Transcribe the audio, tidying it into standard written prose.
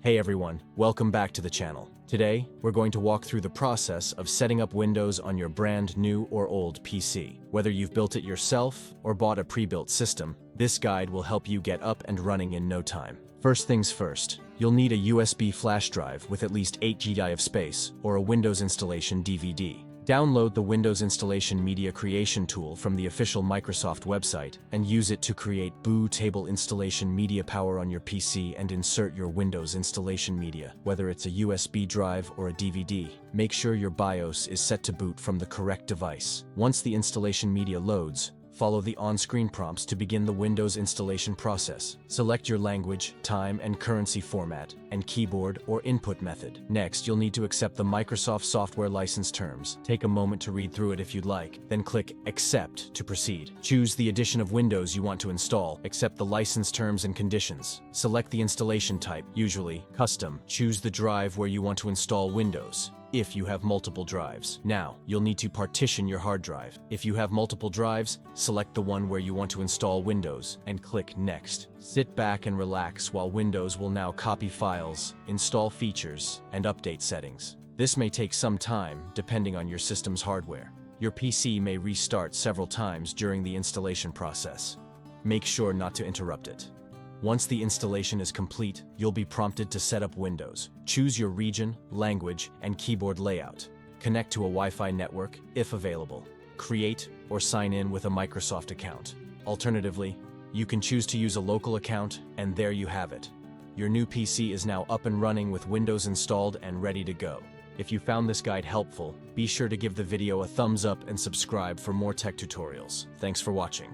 Hey everyone, welcome back to the channel. Today, we're going to walk through the process of setting up Windows on your brand new or old PC. Whether you've built it yourself or bought a pre-built system, this guide will help you get up and running in no time. First things first, you'll need a USB flash drive with at least 8 GB of space or a Windows installation DVD. Download the Windows Installation Media Creation tool from the official Microsoft website and use it to create bootable installation media power on your PC and insert your Windows installation media, whether it's a USB drive or a DVD. Make sure your BIOS is set to boot from the correct device. Once the installation media loads, follow the on-screen prompts to begin the Windows installation process. Select your language, time and currency format, and keyboard or input method. Next, you'll need to accept the Microsoft software license terms. Take a moment to read through it if you'd like, then click Accept to proceed. Choose the edition of Windows you want to install, accept the license terms and conditions. Select the installation type, usually Custom. Choose the drive where you want to install Windows, if you have multiple drives. Now, you'll need to partition your hard drive. If you have multiple drives, select the one where you want to install Windows and click Next. Sit back and relax while Windows will now copy files, install features, and update settings. This may take some time, depending on your system's hardware. Your PC may restart several times during the installation process. Make sure not to interrupt it. Once the installation is complete, you'll be prompted to set up Windows. Choose your region, language, and keyboard layout. Connect to a Wi-Fi network, if available. Create or sign in with a Microsoft account. Alternatively, you can choose to use a local account, and there you have it. Your new PC is now up and running with Windows installed and ready to go. If you found this guide helpful, be sure to give the video a thumbs up and subscribe for more tech tutorials. Thanks for watching.